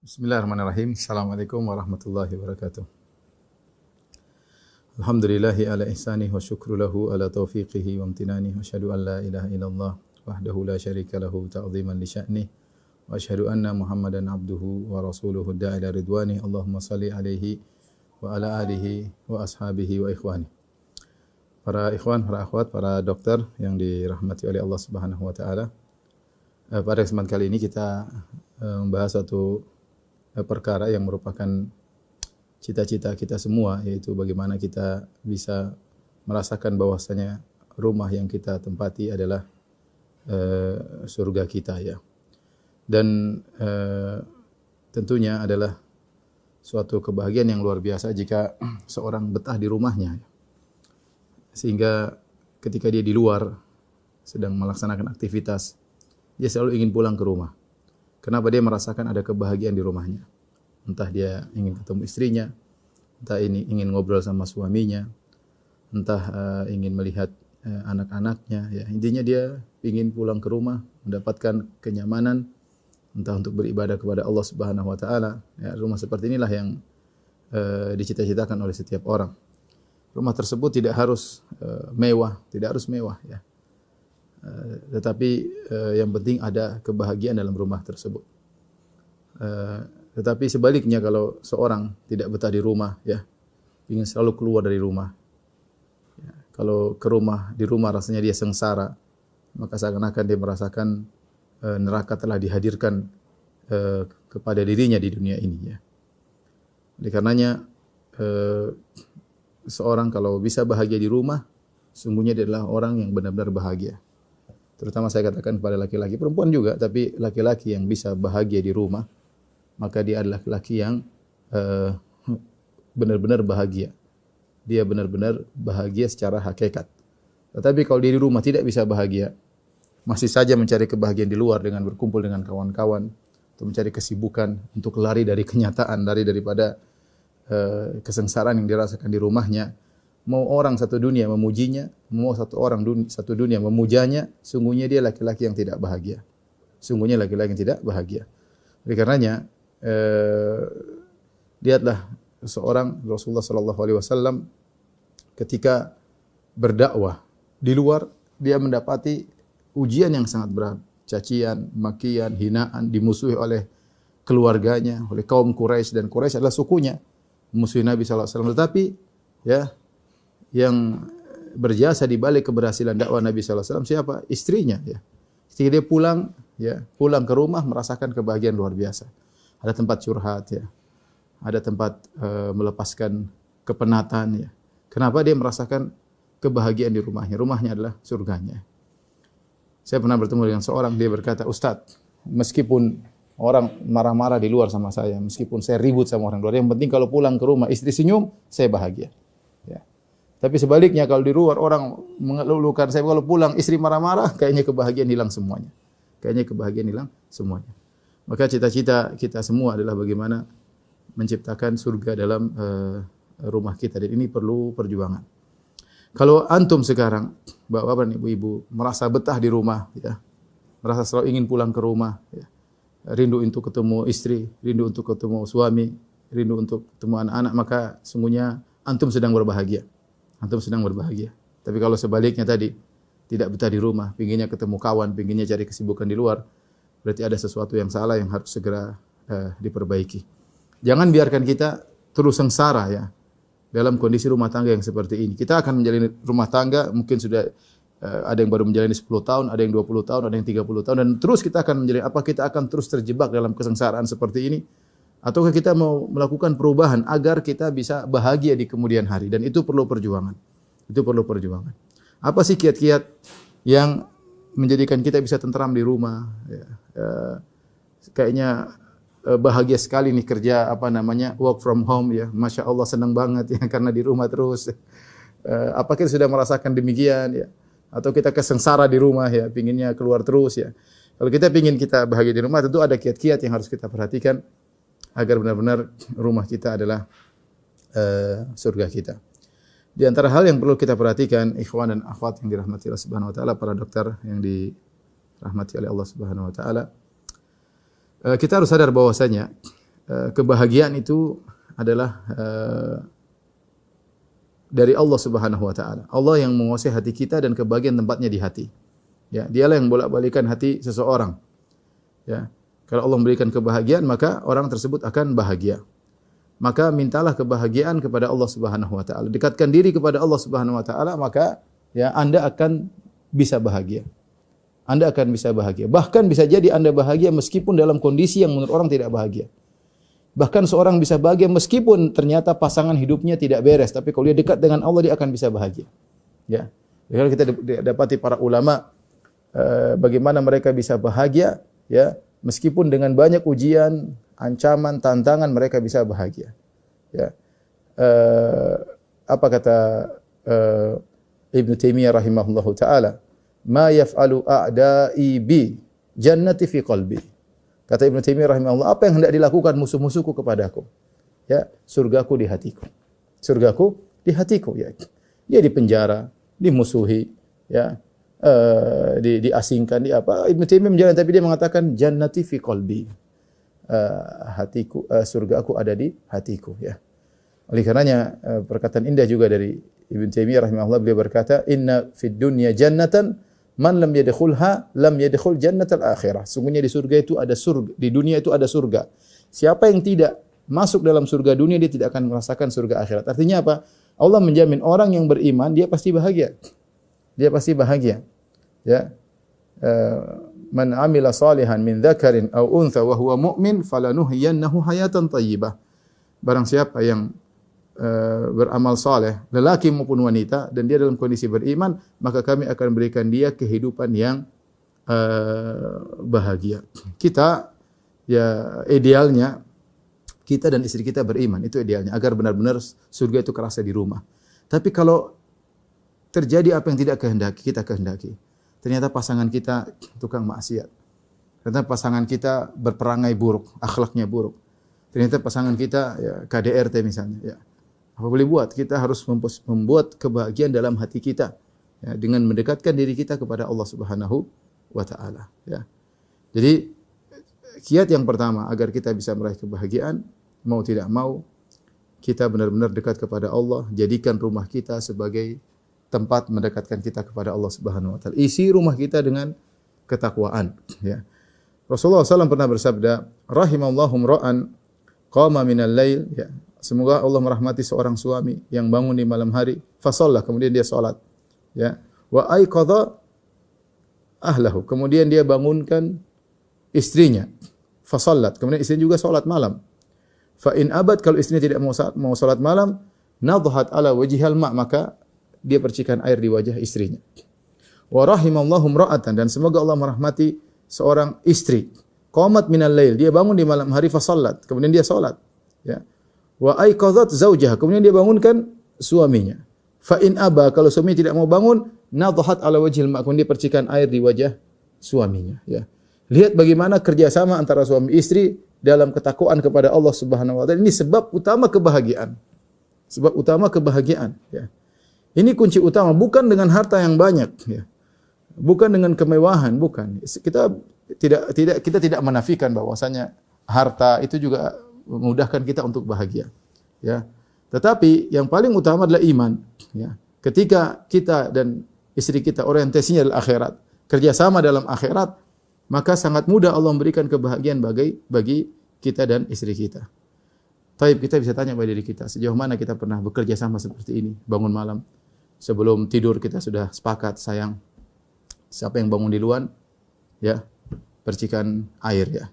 Bismillahirrahmanirrahim. Assalamualaikum warahmatullahi wabarakatuh. Alhamdulillahi ala ihsanih wa syukru lahu ala taufiqihi wa amtinani. Wa asyhadu an la ilaha illallah wahdahu la syarika lahu ta'ziman li sya'nih. Wa asyhadu anna Muhammadan abduhu wa rasuluhu da'ila ridwani. Allahumma salli alaihi wa ala alihi wa ashabihi wa ikhwani. Para ikhwan, para akhwat, para dokter yang dirahmati oleh Allah Subhanahu wa taala. Pada kesempatan kali ini kita membahas satu perkara yang merupakan cita-cita kita semua, yaitu bagaimana kita bisa merasakan bahwasanya rumah yang kita tempati adalah surga kita, ya. Dan tentunya adalah suatu kebahagiaan yang luar biasa jika seorang betah di rumahnya, sehingga ketika dia di luar sedang melaksanakan aktivitas, dia selalu ingin pulang ke rumah. Kenapa? Dia merasakan ada kebahagiaan di rumahnya. Entah dia ingin ketemu istrinya, entah ini ingin ngobrol sama suaminya, entah ingin melihat anak-anaknya. Ya. Intinya dia ingin pulang ke rumah, mendapatkan kenyamanan, entah untuk beribadah kepada Allah Subhanahu Wa Taala. Ya, rumah seperti inilah yang dicita-citakan oleh setiap orang. Rumah tersebut tidak harus mewah, tidak harus mewah, ya. Tetapi yang penting ada kebahagiaan dalam rumah tersebut. Tetapi sebaliknya, kalau seorang tidak betah di rumah, ya, ingin selalu keluar dari rumah. Ya, kalau ke rumah, di rumah rasanya dia sengsara, maka seakan-akan dia merasakan neraka telah dihadirkan kepada dirinya di dunia ini, ya. Oleh karenanya seorang kalau bisa bahagia di rumah, sungguhnya dia adalah orang yang benar-benar bahagia. Terutama saya katakan kepada laki-laki, perempuan juga, tapi laki-laki yang bisa bahagia di rumah, maka dia adalah laki-laki yang benar-benar bahagia. Dia benar-benar bahagia secara hakikat. Tetapi kalau dia di rumah tidak bisa bahagia, masih saja mencari kebahagiaan di luar dengan berkumpul dengan kawan-kawan, atau mencari kesibukan untuk lari dari kenyataan, lari daripada kesengsaraan yang dirasakan di rumahnya. Mau orang satu dunia memujinya, mau satu dunia memujanya, sungguhnya dia laki-laki yang tidak bahagia. Sungguhnya laki-laki yang tidak bahagia. Oleh karenanya, lihatlah seorang Rasulullah sallallahu alaihi wasallam ketika berdakwah di luar, dia mendapati ujian yang sangat berat, cacian, makian, hinaan, dimusuhi oleh keluarganya, oleh kaum Quraisy, dan Quraisy adalah sukunya musuhi Nabi sallallahu alaihi wasallam. Tetapi ya, yang berjasa di balik keberhasilan dakwah Nabi sallallahu alaihi wasallam siapa? Istrinya, ya. Ketika dia pulang, ya, pulang ke rumah merasakan kebahagiaan luar biasa. Ada tempat curhat, ya. Ada tempat melepaskan kepenatan, ya. Kenapa? Dia merasakan kebahagiaan di rumahnya. Rumahnya adalah surganya. Saya pernah bertemu dengan seorang, dia berkata, "Ustaz, meskipun orang marah-marah di luar sama saya, meskipun saya ribut sama orang luar, yang penting kalau pulang ke rumah istri senyum, saya bahagia." Ya. Tapi sebaliknya, kalau di luar orang mengeluhkan saya, kalau pulang istri marah-marah, kayaknya kebahagiaan hilang semuanya. Kayaknya kebahagiaan hilang semuanya. Maka cita-cita kita semua adalah bagaimana menciptakan surga dalam rumah kita, dan ini perlu perjuangan. Kalau antum sekarang, bapak-bapak dan ibu-ibu, merasa betah di rumah, ya, merasa selalu ingin pulang ke rumah, ya, rindu untuk ketemu istri, rindu untuk ketemu suami, rindu untuk ketemu anak-anak, maka sungguhnya antum sedang berbahagia. Antum sedang berbahagia. Tapi kalau sebaliknya tadi, tidak betah di rumah, pinginnya ketemu kawan, pinginnya cari kesibukan di luar, berarti ada sesuatu yang salah yang harus segera diperbaiki. Jangan biarkan kita terus sengsara, ya, dalam kondisi rumah tangga yang seperti ini. Kita akan menjalani rumah tangga, mungkin sudah ada yang baru menjalani 10 tahun, ada yang 20 tahun, ada yang 30 tahun, dan terus kita akan menjalani, apa kita akan terus terjebak dalam kesengsaraan seperti ini? Ataukah kita mau melakukan perubahan agar kita bisa bahagia di kemudian hari? Dan itu perlu perjuangan. Itu perlu perjuangan. Apa sih kiat-kiat yang menjadikan kita bisa tentram di rumah? Ya, kayaknya bahagia sekali nih kerja work from home, ya. Masya Allah, senang banget, ya, karena di rumah terus. Apa kita sudah merasakan demikian, ya? Atau kita kesengsara di rumah, ya, pinginnya keluar terus, ya? Kalau kita pingin kita bahagia di rumah, tentu ada kiat-kiat yang harus kita perhatikan agar benar-benar rumah kita adalah surga kita. Di antara hal yang perlu kita perhatikan, ikhwan dan akhwat yang dirahmati Allah Subhanahu wa taala, para dokter yang dirahmati oleh Allah Subhanahu wa taala, kita harus sadar bahwasanya kebahagiaan itu adalah dari Allah Subhanahu wa taala. Allah yang menguasai hati kita dan kebahagiaan tempatnya di hati. Ya, dialah yang bolak-balikan hati seseorang. Ya. Kalau Allah memberikan kebahagiaan, maka orang tersebut akan bahagia. Maka mintalah kebahagiaan kepada Allah Subhanahu wa taala. Dekatkan diri kepada Allah Subhanahu wa taala, maka ya Anda akan bisa bahagia. Anda akan bisa bahagia. Bahkan bisa jadi Anda bahagia meskipun dalam kondisi yang menurut orang tidak bahagia. Bahkan seorang bisa bahagia meskipun ternyata pasangan hidupnya tidak beres, tapi kalau dia dekat dengan Allah dia akan bisa bahagia. Ya. Kalau kita dapati para ulama bagaimana mereka bisa bahagia, ya, meskipun dengan banyak ujian, ancaman, tantangan mereka bisa bahagia. Ya. Apa kata Ibnu Taimiyah rahimahullahu taala? Ma yaf'alu a'da'i bi jannati fi qalbi. Kata Ibnu Taimiyah rahimahullah, apa yang hendak dilakukan musuh-musuhku kepadaku? Ya, surgaku di hatiku. Surgaku di hatiku, ya. Dia di penjara, dimusuhi, ya. Diasingkan, Ibnu Taimiyah menjalan, tapi dia mengatakan jannati fi qalbi. Hatiku, surgaku ada di hatiku, ya. Oleh karenanya perkataan indah juga dari Ibnu Taimiyah rahimahullah, beliau berkata, inna fid dunya jannatan man lam yadkhulha lam yadkhul jannatal akhirah. Sungguhnya di surga itu ada surga, di dunia itu ada surga. Siapa yang tidak masuk dalam surga dunia, dia tidak akan merasakan surga akhirat. Artinya apa? Allah menjamin orang yang beriman dia pasti bahagia. Dia pasti bahagia. Ya. Man amila salihan min dzakarin aw untha wa huwa mu'min falanuhyiyannahu hayatan thayyibah. Barang siapa yang beramal saleh, lelaki maupun wanita, dan dia dalam kondisi beriman, maka kami akan berikan dia kehidupan yang bahagia. Kita, ya, idealnya kita dan istri kita beriman, itu idealnya, agar benar-benar surga itu kerasa di rumah. Tapi kalau terjadi apa yang tidak kita kehendaki, ternyata pasangan kita tukang maksiat, ternyata pasangan kita berperangai buruk, akhlaknya buruk, ternyata pasangan kita, ya, KDRT misalnya, ya. Apa boleh buat? Kita harus membuat kebahagiaan dalam hati kita, ya, dengan mendekatkan diri kita kepada Allah Subhanahu wa taala, ya. Jadi kiat yang pertama agar kita bisa meraih kebahagiaan, mau tidak mau kita benar-benar dekat kepada Allah, jadikan rumah kita sebagai tempat mendekatkan kita kepada Allah Subhanahu wa taala. Isi rumah kita dengan ketakwaan, ya. Rasulullah SAW pernah bersabda, rahimallahu ra'an qama minal lail, ya. Semoga Allah merahmati seorang suami yang bangun di malam hari, fasallah, kemudian dia salat, ya. Wa aiqadha ahlahu, kemudian dia bangunkan istrinya, fasallat, kemudian istrinya juga salat malam. Fa in abad, kalau istrinya tidak mau salat malam, nadhat ala wajhihal ma, maka dia percikan air di wajah istrinya. Wa rahimallahu imra'atan, dan semoga Allah merahmati seorang istri, qamat minal lail, dia bangun di malam hari, fasallat, kemudian dia salat, ya. Wa aiqadhat zaujaha, kemudian dia bangunkan suaminya. Fa in aba, kalau suami tidak mau bangun, nadhat ala wajhil ma, kemudian dia percikan air di wajah suaminya, ya. Lihat bagaimana kerjasama antara suami istri dalam ketakwaan kepada Allah Subhanahu wa taala. Ini sebab utama kebahagiaan. Sebab utama kebahagiaan, ya. Ini kunci utama, bukan dengan harta yang banyak, ya. Bukan dengan kemewahan, bukan. Kita tidak menafikan bahwasanya harta itu juga memudahkan kita untuk bahagia, ya. Tetapi yang paling utama adalah iman, ya. Ketika kita dan istri kita orientasinya adalah akhirat, kerjasama dalam akhirat, maka sangat mudah Allah memberikan kebahagiaan bagi kita dan istri kita. Taib, kita bisa tanya pada diri kita, sejauh mana kita pernah bekerja sama seperti ini, bangun malam, sebelum tidur kita sudah sepakat, sayang, siapa yang bangun duluan, ya, percikan air, ya.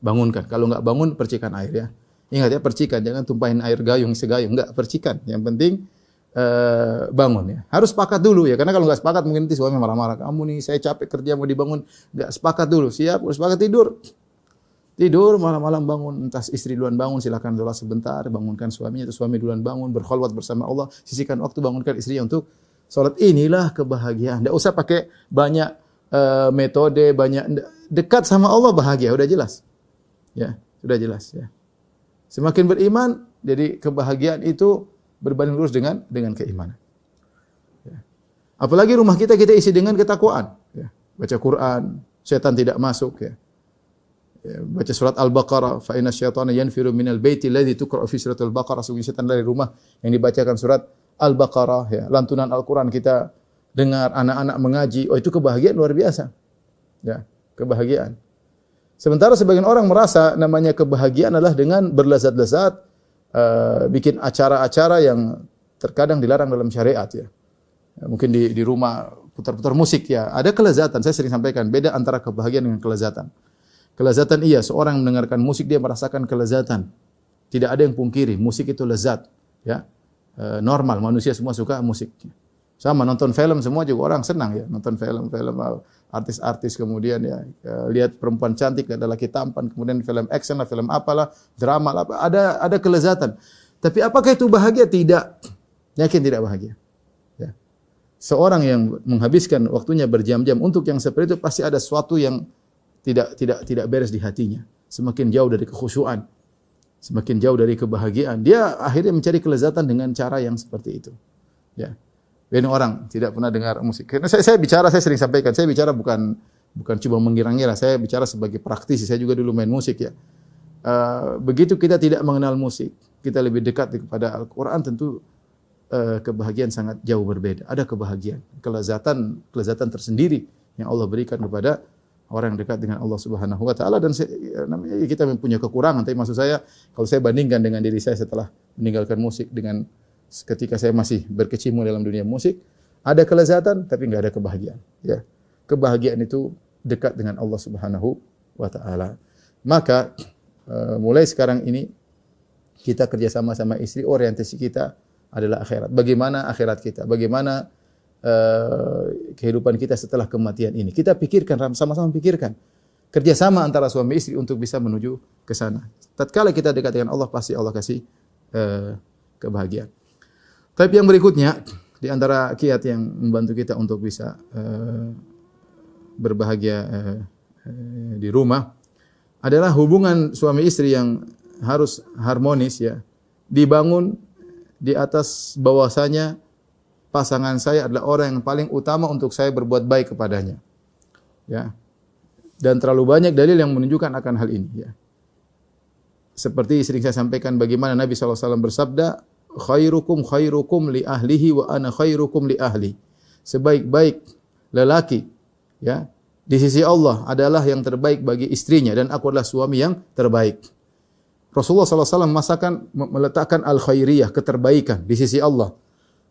Bangunkan. Kalau enggak bangun, percikan air, ya. Ingat, ya, percikan, jangan tumpahin air gayung segayung, enggak, percikan. Yang penting bangun, ya. Harus sepakat dulu, ya, karena kalau enggak sepakat mungkin nanti suami marah-marah. Kamu nih, saya capek kerja mau dibangun, enggak sepakat dulu. Siap, harus sepakat tidur. Tidur malam-malam bangun, entah istri duluan bangun, silakan sholat sebentar, bangunkan suaminya, atau suami duluan bangun, berkholwat bersama Allah, sisihkan waktu, bangunkan istrinya untuk sholat. Inilah kebahagiaan. Enggak usah pakai banyak metode, banyak, dekat sama Allah bahagia, udah jelas. Ya, sudah jelas, ya. Semakin beriman, jadi kebahagiaan itu berbanding lurus dengan keimanan. Ya. Apalagi rumah kita isi dengan ketakwaan, ya. Baca Quran, setan tidak masuk, ya. baca surat Al-Baqarah, fa inna syaitana yanfiru minal baiti alladzi tuqra'u fi suratul Baqarah, sungguh setan dari rumah yang dibacakan surat Al-Baqarah, ya. Lantunan Al-Qur'an kita dengar, anak-anak mengaji, oh itu kebahagiaan luar biasa. Ya, kebahagiaan. Sementara sebagian orang merasa namanya kebahagiaan adalah dengan berlezat-lezat, bikin acara-acara yang terkadang dilarang dalam syariat, ya. Mungkin di rumah putar-putar musik, ya. Ada kelezatan, saya sering sampaikan, beda antara kebahagiaan dengan kelezatan. Kelezatan iya, seorang mendengarkan musik dia merasakan kelezatan. Tidak ada yang pungkiri, musik itu lezat, ya. Normal, manusia semua suka musik. Sama nonton film semua juga orang senang, ya. Nonton film artis-artis, kemudian ya lihat perempuan cantik, ada laki tampan, kemudian film action lah, film apalah, drama lah, ada kelezatan. Tapi apakah itu bahagia? Tidak. Yakin tidak bahagia. Ya. Seorang yang menghabiskan waktunya berjam-jam untuk yang seperti itu pasti ada sesuatu yang tidak beres di hatinya. Semakin jauh dari kekhusyuan, semakin jauh dari kebahagiaan. Dia akhirnya mencari kelezatan dengan cara yang seperti itu. Ya. Ini orang tidak pernah dengar musik. Karena saya bicara, saya sering sampaikan, saya bicara bukan cuma mengira-ngira, saya bicara sebagai praktisi. Saya juga dulu main musik, ya. Begitu kita tidak mengenal musik, kita lebih dekat kepada Al-Qur'an, tentu kebahagiaan sangat jauh berbeda. Ada kebahagiaan, kelezatan tersendiri yang Allah berikan kepada orang yang dekat dengan Allah Subhanahu wa taala. Dan namanya kita mempunyai kekurangan, tapi maksud saya kalau saya bandingkan dengan diri saya setelah meninggalkan musik dengan ketika saya masih berkecimpung dalam dunia musik, ada kelezatan tapi enggak ada kebahagiaan, ya. Kebahagiaan itu dekat dengan Allah Subhanahu wa taala. Maka mulai sekarang ini kita kerjasama sama istri, orientasi kita adalah akhirat. Bagaimana akhirat kita? Bagaimana kehidupan kita setelah kematian ini? Kita pikirkan, sama-sama pikirkan. Kerjasama antara suami istri untuk bisa menuju ke sana. Tatkala kita dekat dengan Allah, pasti Allah kasih kebahagiaan. Tapi yang berikutnya, di antara kiat yang membantu kita untuk bisa berbahagia di rumah adalah hubungan suami istri yang harus harmonis, ya. Dibangun di atas bahwasanya pasangan saya adalah orang yang paling utama untuk saya berbuat baik kepadanya. Ya. Dan terlalu banyak dalil yang menunjukkan akan hal ini, ya. Seperti sering saya sampaikan bagaimana Nabi SAW bersabda, khairukum li ahlihi wa ana khairukum li ahli. Sebaik-baik lelaki, ya, di sisi Allah adalah yang terbaik bagi istrinya dan aku adalah suami yang terbaik. Rasulullah SAW meletakkan al-khairiyah, keterbaikan di sisi Allah.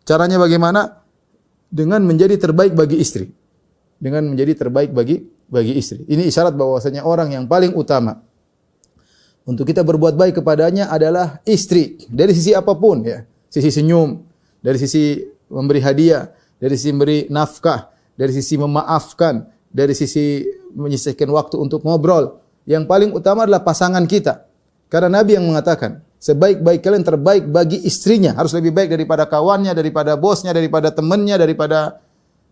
Caranya bagaimana? Dengan menjadi terbaik bagi istri. Dengan menjadi terbaik bagi istri. Ini isyarat bahwasanya orang yang paling utama untuk kita berbuat baik kepadanya adalah istri. Dari sisi apapun, ya. Sisi senyum, dari sisi memberi hadiah, dari sisi memberi nafkah, dari sisi memaafkan, dari sisi menyisihkan waktu untuk ngobrol. Yang paling utama adalah pasangan kita. Karena Nabi yang mengatakan, sebaik-baik kalian terbaik bagi istrinya. Harus lebih baik daripada kawannya, daripada bosnya, daripada temannya, daripada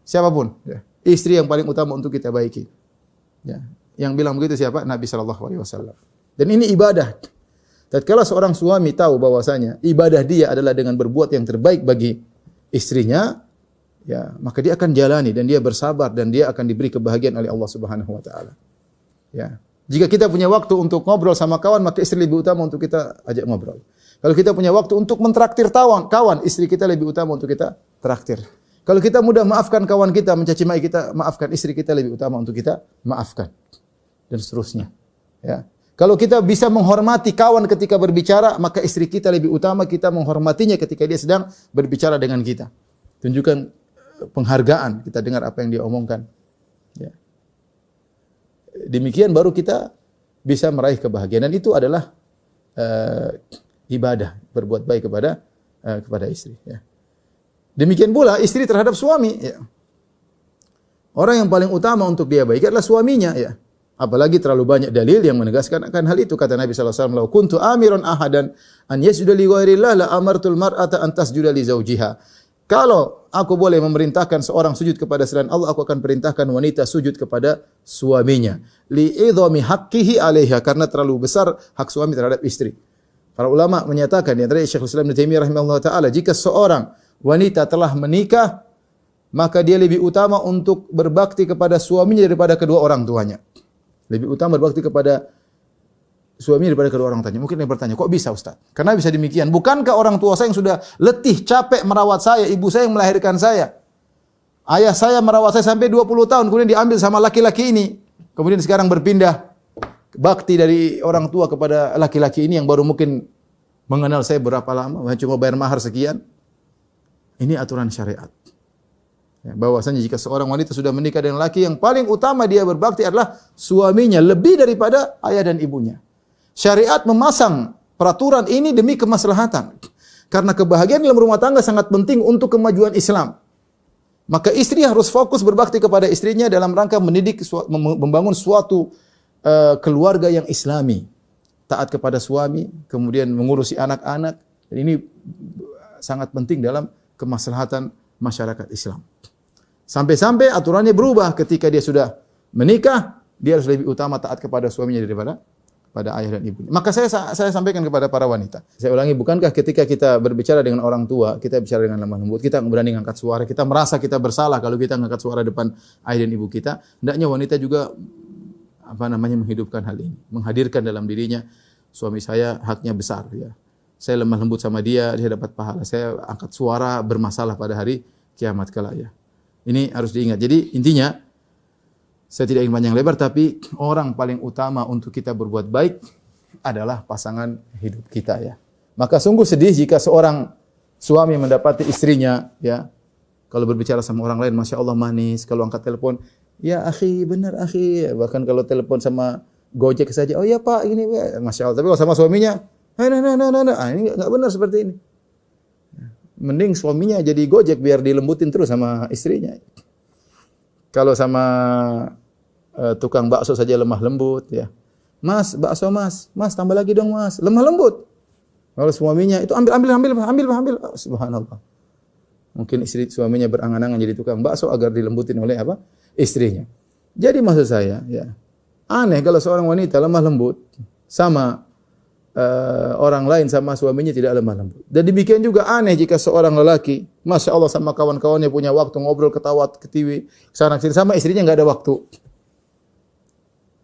siapapun. Ya. Istri yang paling utama untuk kita baiki. Ya. Yang bilang begitu siapa? Nabi SAW. Dan ini ibadah. Tatkala seorang suami tahu bahwasanya ibadah dia adalah dengan berbuat yang terbaik bagi istrinya, ya, maka dia akan jalani dan dia bersabar dan dia akan diberi kebahagiaan oleh Allah Subhanahu wa taala. Ya. Jika kita punya waktu untuk ngobrol sama kawan, maka istri lebih utama untuk kita ajak ngobrol. Kalau kita punya waktu untuk mentraktir kawan, istri kita lebih utama untuk kita traktir. Kalau kita mudah maafkan kawan kita, mencaci maki kita, maafkan istri kita lebih utama untuk kita maafkan. Dan seterusnya. Ya. Kalau kita bisa menghormati kawan ketika berbicara, maka istri kita lebih utama kita menghormatinya ketika dia sedang berbicara dengan kita. Tunjukkan penghargaan, kita dengar apa yang dia omongkan. Ya. Demikian baru kita bisa meraih kebahagiaan, dan itu adalah ibadah, berbuat baik kepada istri, ya. Demikian pula istri terhadap suami, ya. Orang yang paling utama untuk dia baik adalah suaminya, ya. Apalagi terlalu banyak dalil yang menegaskan akan hal itu. Kata Nabi SAW, "Lau kuntu amiran ahadan an yasjuda li ghairillah la amartul mar'ata an tasjuda li zawjiha." Kalau aku boleh memerintahkan seorang sujud kepada selain Allah, aku akan perintahkan wanita sujud kepada suaminya. Li'idhami haqqihi 'alaiha, karena terlalu besar hak suami terhadap istri. Para ulama menyatakan, di antara Syekhul Islam Ibnu Taimiyah rahimahullah taala, jika seorang wanita telah menikah, maka dia lebih utama untuk berbakti kepada suaminya daripada kedua orang tuanya. Lebih utama berbakti kepada suaminya daripada kedua orang tuanya. Mungkin dia bertanya, kok bisa Ustaz? Karena bisa demikian. Bukankah orang tua saya yang sudah letih, capek merawat saya, ibu saya yang melahirkan saya, ayah saya merawat saya sampai 20 tahun, kemudian diambil sama laki-laki ini. Kemudian sekarang berpindah bakti dari orang tua kepada laki-laki ini yang baru mungkin mengenal saya berapa lama, cuma bayar mahar sekian. Ini aturan syariat. Ya, bahwasanya jika seorang wanita sudah menikah dengan laki, yang paling utama dia berbakti adalah suaminya lebih daripada ayah dan ibunya. Syariat memasang peraturan ini demi kemaslahatan. Karena kebahagiaan dalam rumah tangga sangat penting untuk kemajuan Islam. Maka istri harus fokus berbakti kepada istrinya dalam rangka mendidik, membangun suatu keluarga yang islami. Taat kepada suami, kemudian mengurusi anak-anak. Dan ini sangat penting dalam kemaslahatan masyarakat Islam. Sampai-sampai aturannya berubah ketika dia sudah menikah, dia harus lebih utama taat kepada suaminya daripada pada ayah dan ibunya. Maka saya sampaikan kepada para wanita. Saya ulangi, bukankah ketika kita berbicara dengan orang tua, kita bicara dengan lemah lembut, kita berani mengangkat suara, kita merasa kita bersalah kalau kita mengangkat suara depan ayah dan ibu kita, hendaknya wanita juga menghidupkan hal ini, menghadirkan dalam dirinya, suami saya haknya besar ya. Saya lemah lembut sama dia, dia dapat pahala. Saya angkat suara bermasalah pada hari kiamat kelak ya. Ini harus diingat. Jadi intinya, saya tidak ingin panjang lebar, tapi orang paling utama untuk kita berbuat baik adalah pasangan hidup kita ya. Maka sungguh sedih jika seorang suami mendapati istrinya ya, kalau berbicara sama orang lain, Masya Allah manis, kalau angkat telepon, ya akhi, benar akhi, bahkan kalau telepon sama Gojek saja, oh ya Pak, ini Masya Allah. Tapi kalau sama suaminya, ini nggak benar seperti ini. Mending suaminya jadi Gojek biar dilembutin terus sama istrinya. Kalau sama tukang bakso saja lemah lembut ya. Mas, bakso mas, tambah lagi dong mas. Lemah lembut. Kalau suaminya itu ambil. Oh, subhanallah. Mungkin istri suaminya berangan-angan jadi tukang bakso agar dilembutin oleh apa? Istrinya. Jadi maksud saya ya, aneh kalau seorang wanita lemah lembut sama orang lain, sama suaminya tidak lemah lembut. Dan demikian juga aneh jika seorang lelaki, Masya Allah sama kawan-kawannya punya waktu ngobrol, ketawa, ketiwi, sana sini, sama istrinya nggak ada waktu.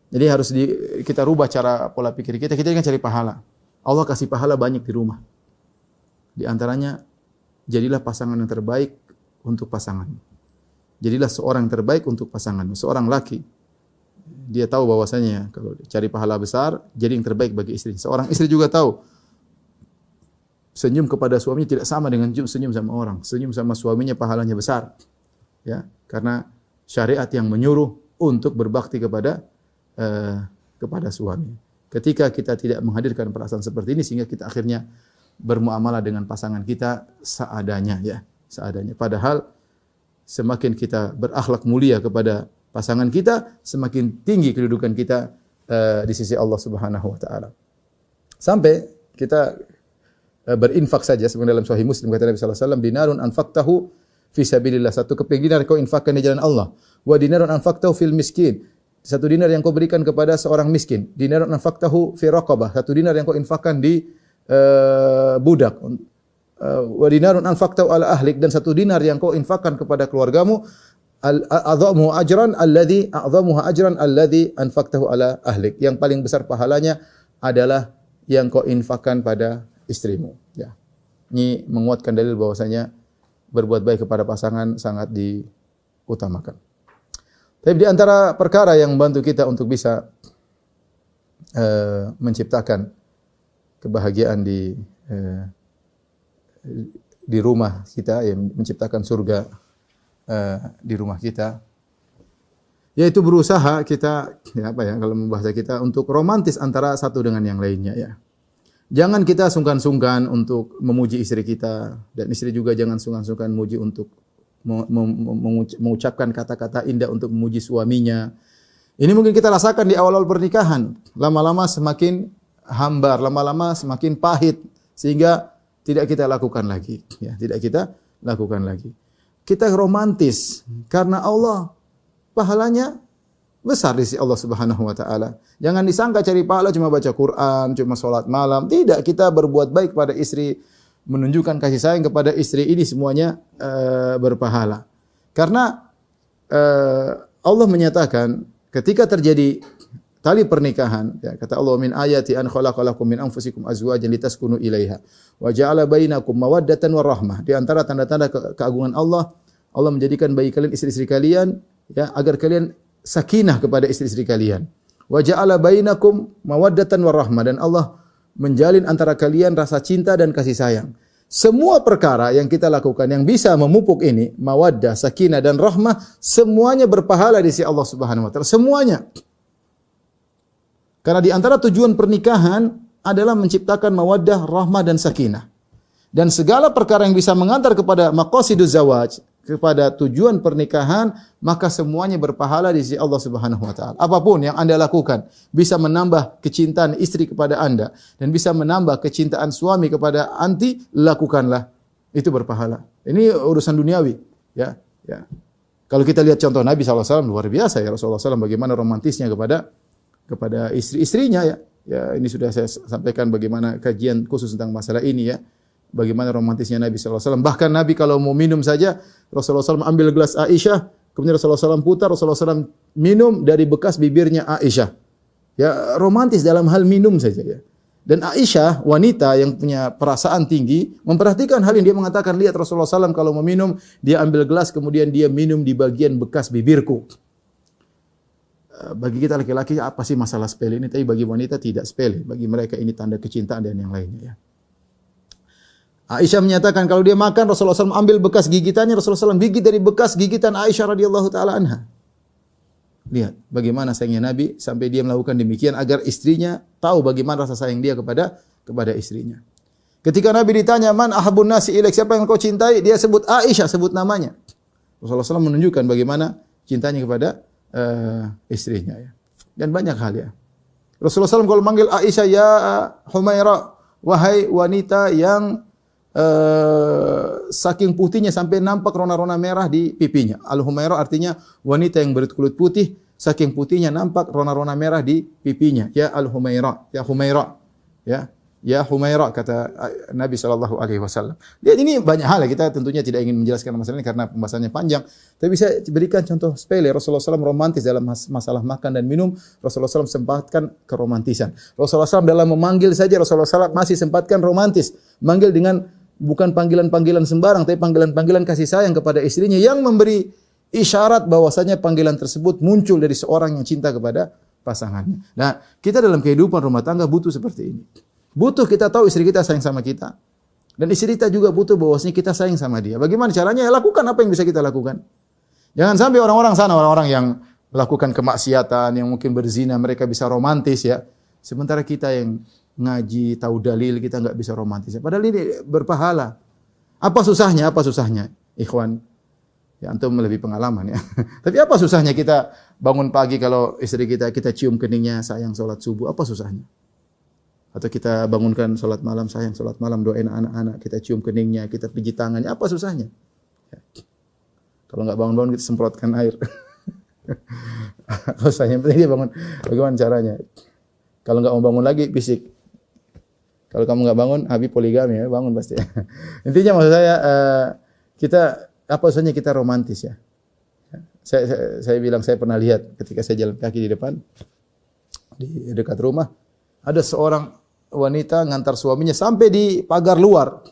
Jadi harus kita rubah cara pola pikir kita. Kita ingin cari pahala. Allah kasih pahala banyak di rumah. Di antaranya, jadilah pasangan yang terbaik untuk pasangan. Jadilah seorang yang terbaik untuk pasangan. Seorang laki, dia tahu bahwasanya kalau cari pahala besar, jadi yang terbaik bagi istri. Seorang istri juga tahu senyum kepada suaminya tidak sama dengan senyum sama orang. Senyum sama suaminya pahalanya besar. Ya, karena syariat yang menyuruh untuk berbakti kepada suami. Ketika kita tidak menghadirkan perasaan seperti ini, sehingga kita akhirnya bermuamalah dengan pasangan kita seadanya ya, seadanya. Padahal semakin kita berakhlak mulia kepada pasangan kita, semakin tinggi kedudukan kita di sisi Allah Subhanahu wa taala. Sampai kita berinfak saja, sebenarnya dalam Sahih Muslim kata Nabi sallallahu alaihi wasallam, dinarun anfaqtahu fi sabilillah, satu keping dinar kau infakkan di jalan Allah. Wa dinarun anfaqtahu fil miskin, satu dinar yang kau berikan kepada seorang miskin. Dinarun anfaqtahu fi raqabah, satu dinar yang kau infakkan di budak. Wa dinarun anfaqtahu ala ahlik, dan satu dinar yang kau infakkan kepada keluargamu. A'dhamuhu ajran alladhi anfaqtahu ala ahlik. Yang paling besar pahalanya adalah yang kau infakkan pada istrimu. Ya. Ini menguatkan dalil bahwasanya berbuat baik kepada pasangan sangat diutamakan. Tapi di antara perkara yang membantu kita untuk bisa menciptakan kebahagiaan di rumah kita, ya, menciptakan surga di rumah kita, yaitu berusaha kita ya kalau membahasa kita untuk romantis antara satu dengan yang lainnya ya. Jangan kita sungkan-sungkan untuk memuji istri kita, dan istri juga jangan sungkan-sungkan memuji untuk mengucapkan kata-kata indah untuk memuji suaminya. Ini mungkin kita rasakan di awal-awal pernikahan. Lama-lama semakin hambar, lama-lama semakin pahit, sehingga tidak kita lakukan lagi. Ya, tidak kita lakukan lagi. Kita romantis karena Allah pahalanya besar di sisi Allah Subhanahu wa taala. Jangan disangka cari pahala cuma baca Quran, cuma salat malam. Tidak, kita berbuat baik pada istri, menunjukkan kasih sayang kepada istri, ini semuanya berpahala. Karena Allah menyatakan ketika terjadi tali pernikahan, ya, kata Allah min ayati an khalaqalakum min anfusikum azwajan litaskunu ilaiha wa ja'ala bainakum mawaddatan warahmah. Di antara tanda-tanda keagungan Allah, Allah menjadikan bagi kalian istri-istri kalian, ya, agar kalian sakinah kepada istri-istri kalian. Wa ja'ala bainakum mawaddatan warahmah, dan Allah menjalin antara kalian rasa cinta dan kasih sayang. Semua perkara yang kita lakukan yang bisa memupuk ini, mawaddah, sakinah dan rahmah, semuanya berpahala di sisi Allah Subhanahu wa taala. Semuanya. Karena di antara tujuan pernikahan adalah menciptakan mawaddah, rahmah dan sakinah. Dan segala perkara yang bisa mengantar kepada maqasiduz zawaj, kepada tujuan pernikahan, maka semuanya berpahala di sisi Allah Subhanahu wa taala. Apapun yang Anda lakukan bisa menambah kecintaan istri kepada Anda dan bisa menambah kecintaan suami kepada anti, lakukanlah. Itu berpahala. Ini urusan duniawi, ya, ya. Kalau kita lihat contoh Nabi SAW luar biasa, ya, Rasulullah SAW bagaimana romantisnya kepada istri-istrinya, ya. Ya, ini sudah saya sampaikan bagaimana kajian khusus tentang masalah ini, ya. Bagaimana romantisnya Nabi SAW. Bahkan Nabi kalau mau minum saja, Rasulullah SAW ambil gelas Aisyah, kemudian Rasulullah SAW putar, Rasulullah SAW minum dari bekas bibirnya Aisyah. Ya, romantis dalam hal minum saja, ya. Dan Aisyah, wanita yang punya perasaan tinggi, memperhatikan hal ini. Dia mengatakan, lihat Rasulullah SAW kalau mau minum, dia ambil gelas, kemudian dia minum di bagian bekas bibirku. Bagi kita laki-laki, apa sih masalah sepele ini? Tapi bagi wanita tidak sepele. Bagi mereka ini tanda kecintaan dan yang lainnya, ya. Aisyah menyatakan kalau dia makan, Rasulullah SAW ambil bekas gigitannya, Rasulullah SAW gigit dari bekas gigitan Aisyah radhiyallahu taala anha. Lihat bagaimana sayangnya Nabi sampai dia melakukan demikian agar istrinya tahu bagaimana rasa sayang dia kepada istrinya. Ketika Nabi ditanya, "Man ahabbun nasi ilaik?" Siapa yang kau cintai? Dia sebut Aisyah, sebut namanya. Rasulullah SAW menunjukkan bagaimana cintanya kepada istrinya, ya. Dan banyak hal, ya. Rasulullah SAW kalau manggil Aisyah, ya Humaira, wahai wanita yang saking putihnya sampai nampak rona-rona merah di pipinya. Al-Humaira artinya wanita yang berkulit putih, saking putihnya nampak rona-rona merah di pipinya. Ya Al-Humaira, ya Humaira, ya, ya Humaira, kata Nabi sallallahu alaihi wasallam. Lihat, ini banyak hal, ya. Kita tentunya tidak ingin menjelaskan masalah ini karena pembahasannya panjang. Tapi bisa berikan contoh sepele. Rasulullah SAW romantis dalam masalah makan dan minum. Rasulullah SAW sempatkan keromantisan. Rasulullah SAW dalam memanggil saja, Rasulullah SAW masih sempatkan romantis. Manggil dengan bukan panggilan-panggilan sembarang, tapi panggilan-panggilan kasih sayang kepada istrinya yang memberi isyarat bahwasanya panggilan tersebut muncul dari seorang yang cinta kepada pasangannya. Nah, kita dalam kehidupan rumah tangga butuh seperti ini. Butuh kita tahu istri kita sayang sama kita. Dan istri kita juga butuh bahwasanya kita sayang sama dia. Bagaimana caranya? Ya, lakukan apa yang bisa kita lakukan. Jangan sampai orang-orang sana, orang-orang yang melakukan kemaksiatan, yang mungkin berzina, mereka bisa romantis, ya. Sementara kita yang ngaji, tahu dalil, kita enggak bisa romantis. Padahal ini berpahala. Apa susahnya? Apa susahnya? Ikhwan, ya antum lebih pengalaman, ya. Tapi apa susahnya kita bangun pagi kalau istri kita cium keningnya, sayang salat subuh, apa susahnya? Atau kita bangunkan salat malam, sayang salat malam, doain anak-anak, kita cium keningnya, kita pijit tangannya, apa susahnya? Ya. Kalau enggak bangun-bangun kita semprotkan air. Apa susahnya? Yang penting dia bangun. Bagaimana caranya? Kalau enggak mau bangun lagi, bisik. Kalau kamu enggak bangun, Habib poligami, ya, bangun pasti. Intinya maksud saya, kita apa usahanya kita romantis, ya. Saya bilang saya pernah lihat ketika saya jalan kaki di depan di dekat rumah ada seorang wanita ngantar suaminya sampai di pagar luar.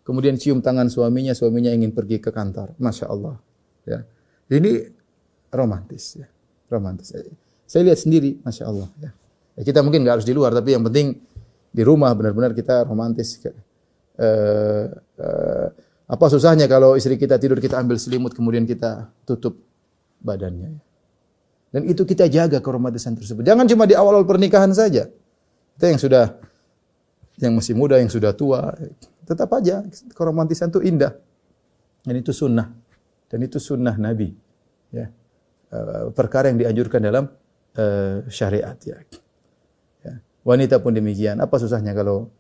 Kemudian cium tangan suaminya ingin pergi ke kantor. Masya Allah, ya. Ini romantis, ya. Romantis. Saya lihat sendiri, Masya Allah, ya. Ya, kita mungkin enggak harus di luar, tapi yang penting di rumah benar-benar kita romantis. Apa susahnya kalau istri kita tidur, kita ambil selimut, kemudian kita tutup badannya. Dan itu kita jaga keromantisan tersebut. Jangan cuma di awal-awal pernikahan saja. Kita yang masih muda, yang sudah tua, tetap aja keromantisan itu indah. Dan itu sunnah. Dan itu sunnah Nabi. Ya. Perkara yang dianjurkan dalam syariat, ya. Wanita pun demikian. Apa susahnya kalau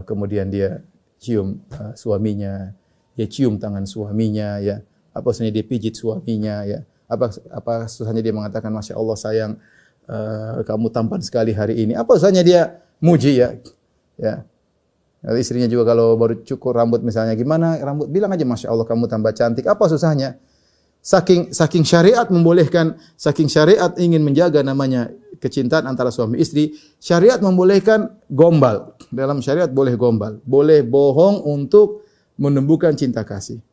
kemudian dia cium suaminya, dia cium tangan suaminya, ya. Apa susahnya dia pijit suaminya, ya. Apa susahnya dia mengatakan, Masya Allah sayang, kamu tampan sekali hari ini. Apa susahnya dia muji, ya. Ya. Istrinya juga kalau baru cukur rambut misalnya, gimana rambut? Bilang aja, Masya Allah kamu tambah cantik. Apa susahnya? saking syariat membolehkan, saking syariat ingin menjaga namanya kecintaan antara suami istri, syariat membolehkan gombal. Dalam syariat boleh gombal, boleh bohong untuk menumbuhkan cinta kasih.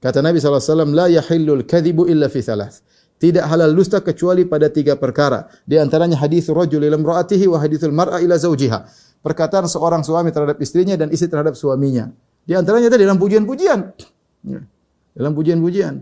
Kata Nabi SAW, la yahillul kadhibu illa fi thalath. Tidak halal dusta kecuali pada 3 perkara. Di antaranya hadis rajul ila imraatihi wa haditsul mar'a ila zawjiha. Perkataan seorang suami terhadap istrinya dan istri terhadap suaminya. Di antaranya tadi dalam pujian-pujian. Dalam pujian-pujian.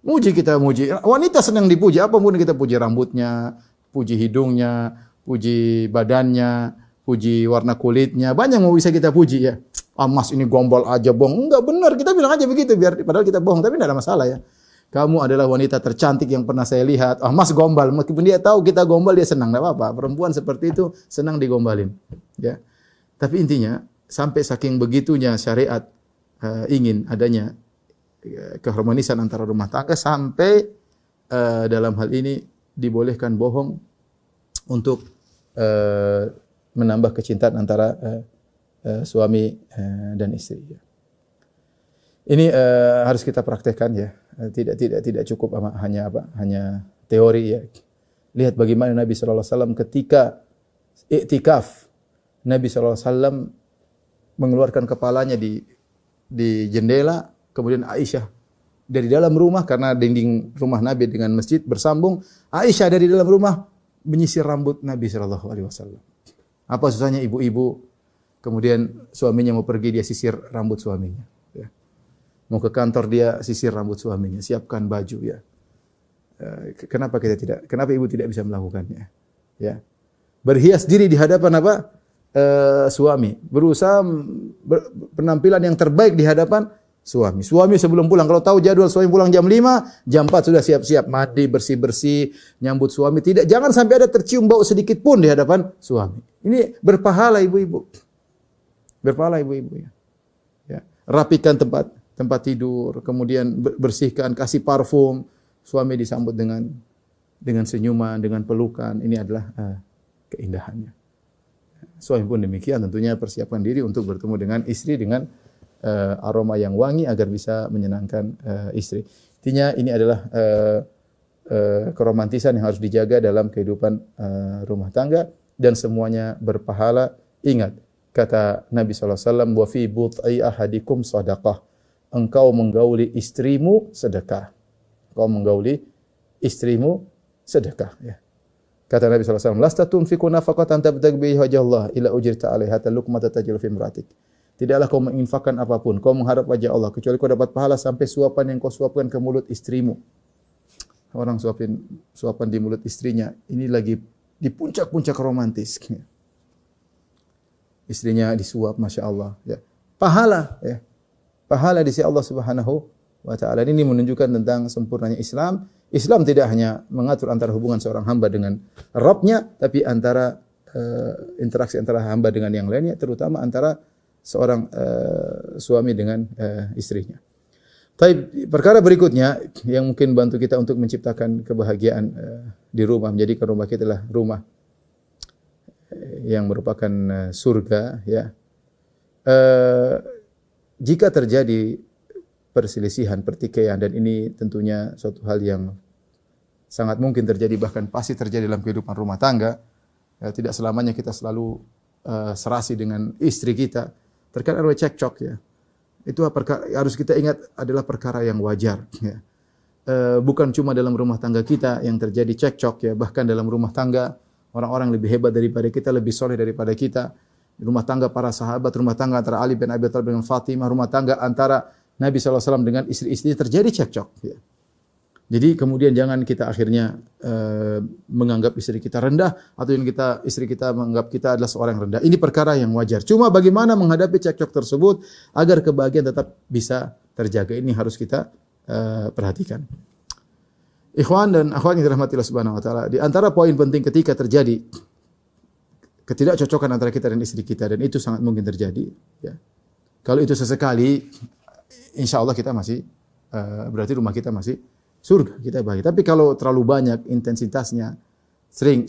Muji kita muji. Wanita senang dipuji. Apapun kita puji rambutnya, puji hidungnya, puji badannya, puji warna kulitnya. Banyak mau bisa kita puji ya. Ah, Mas ini gombal aja bohong. Enggak benar. Kita bilang aja begitu biar padahal kita bohong, tapi tidak ada masalah ya. Kamu adalah wanita tercantik yang pernah saya lihat. Ah, Mas gombal. Meskipun dia tahu kita gombal, dia senang. Tidak apa-apa. Perempuan seperti itu senang digombalin. Ya. Tapi intinya, sampai saking begitunya syariat ingin adanya keharmonisan antara rumah tangga, sampai dalam hal ini dibolehkan bohong untuk menambah kecintaan antara suami dan istri. Ini harus kita praktekkan ya. Tidak cukup hanya teori ya. Lihat bagaimana Nabi sallallahu alaihi wasallam ketika iktikaf. Nabi sallallahu alaihi wasallam mengeluarkan kepalanya di jendela, kemudian Aisyah dari dalam rumah karena dinding rumah Nabi dengan masjid bersambung, Aisyah dari dalam rumah menyisir rambut Nabi sallallahu alaihi wasallam. Apa susahnya ibu-ibu kemudian suaminya mau pergi dia sisir rambut suaminya. Mau ke kantor dia sisir rambut suaminya, siapkan baju ya. Kenapa ibu tidak bisa melakukannya? Ya. Berhias diri di hadapan apa? Suami. Berusaha penampilan yang terbaik di hadapan suami. Suami sebelum pulang, kalau tahu jadwal suami pulang jam 5, jam 4 sudah siap-siap mandi, bersih-bersih, nyambut suami. Jangan sampai ada tercium bau sedikit pun di hadapan suami. Ini berpahala ibu-ibu. Berpahala ibu-ibu ya. Ya. Rapikan tempat tidur, kemudian bersihkan, kasih parfum, suami disambut dengan senyuman, dengan pelukan. Ini adalah keindahannya. Suami pun demikian, tentunya persiapkan diri untuk bertemu dengan istri dengan aroma yang wangi agar bisa menyenangkan istri. Intinya ini adalah keromantisan yang harus dijaga dalam kehidupan rumah tangga dan semuanya berpahala. Ingat, kata Nabi SAW, wa fi bud'i ahadikum sadaqah. Engkau menggauli istrimu sedekah. Engkau menggauli istrimu sedekah. Ya. Kata Nabi SAW, lasta tunfiqu nafaqatan tabtaghi biha wajha Allah illa ujirta 'alaiha luqmatan tajilu fi imratik. Tidaklah kau menginfakkan apapun, kau mengharap wajah Allah kecuali kau dapat pahala sampai suapan yang kau suapkan ke mulut istrimu. Orang suapan di mulut istrinya, ini lagi di puncak-puncak romantis. Istrinya disuap, Masya Allah. Ya. Pahala, ya. Pahala di sisi Allah Subhanahu wa taala. Ini menunjukkan tentang sempurnanya Islam. Islam tidak hanya mengatur antara hubungan seorang hamba dengan Rabbnya, tapi antara interaksi antara hamba dengan yang lainnya, terutama antara seorang suami dengan istrinya. Tapi perkara berikutnya yang mungkin bantu kita untuk menciptakan kebahagiaan di rumah, menjadikan rumah kita adalah rumah yang merupakan surga, ya. Jika terjadi perselisihan, pertikaian, dan ini tentunya suatu hal yang sangat mungkin terjadi, bahkan pasti terjadi dalam kehidupan rumah tangga. Ya, tidak selamanya kita selalu serasi dengan istri kita. Terkadang ada cekcok ya. Itu harus kita ingat adalah perkara yang wajar. Ya. Bukan cuma dalam rumah tangga kita yang terjadi cekcok ya, bahkan dalam rumah tangga orang-orang lebih hebat daripada kita, lebih soleh daripada kita. Rumah tangga para sahabat, rumah tangga antara Ali bin Abi Thalib dengan Fatimah, rumah tangga antara Nabi SAW dengan istri-istri terjadi cekcok. Ya. Jadi kemudian jangan kita akhirnya menganggap istri kita rendah atau istri kita menganggap kita adalah seorang yang rendah. Ini perkara yang wajar. Cuma bagaimana menghadapi cekcok tersebut agar kebahagiaan tetap bisa terjaga. Ini harus kita perhatikan. Ikhwan dan akhwat yang dirahmati Allah Subhanahu wa taala, di antara poin penting ketika terjadi ketidakcocokan antara kita dan istri kita, dan itu sangat mungkin terjadi ya. Kalau itu sesekali, insya Allah kita masih berarti rumah kita masih surga, kita bahagia. Tapi kalau terlalu banyak intensitasnya, sering,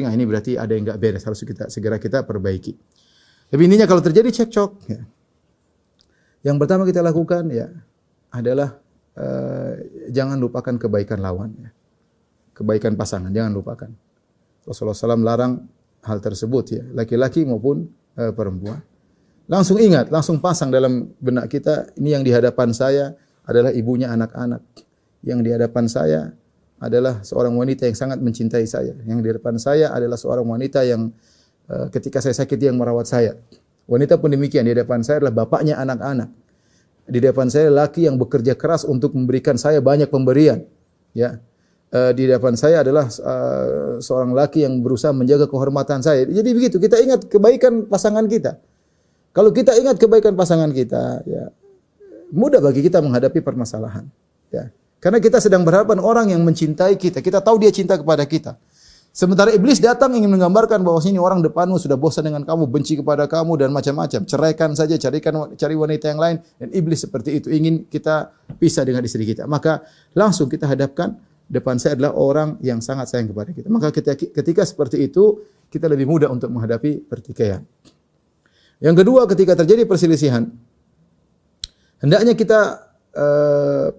ini berarti ada yang enggak beres, harus segera kita perbaiki. Tapi intinya kalau terjadi cekcok ya, yang pertama kita lakukan ya adalah jangan lupakan kebaikan lawannya. Kebaikan pasangan, jangan lupakan. Rasulullah SAW larang hal tersebut ya, laki-laki maupun perempuan. Langsung ingat, langsung pasang dalam benak kita, ini yang di hadapan saya adalah ibunya anak-anak. Yang di hadapan saya adalah seorang wanita yang sangat mencintai saya. Yang di hadapan saya adalah seorang wanita yang ketika saya sakit dia yang merawat saya. Wanita pun demikian, di hadapan saya adalah bapaknya anak-anak. Di depan saya laki yang bekerja keras untuk memberikan saya banyak pemberian. Ya. Di depan saya adalah seorang laki yang berusaha menjaga kehormatan saya. Jadi begitu, kita ingat kebaikan pasangan kita. Kalau kita ingat kebaikan pasangan kita, ya, mudah bagi kita menghadapi permasalahan. Ya. Karena kita sedang berhadapan orang yang mencintai kita. Kita tahu dia cinta kepada kita. Sementara iblis datang ingin menggambarkan bahwa sini orang depanmu sudah bosan dengan kamu, benci kepada kamu dan macam-macam. Ceraikan saja, cari wanita yang lain. Dan iblis seperti itu ingin kita pisah dengan istri kita. Maka langsung kita hadapkan, depan saya adalah orang yang sangat sayang kepada kita. Maka ketika seperti itu, kita lebih mudah untuk menghadapi pertikaian. Yang kedua, ketika terjadi perselisihan, hendaknya kita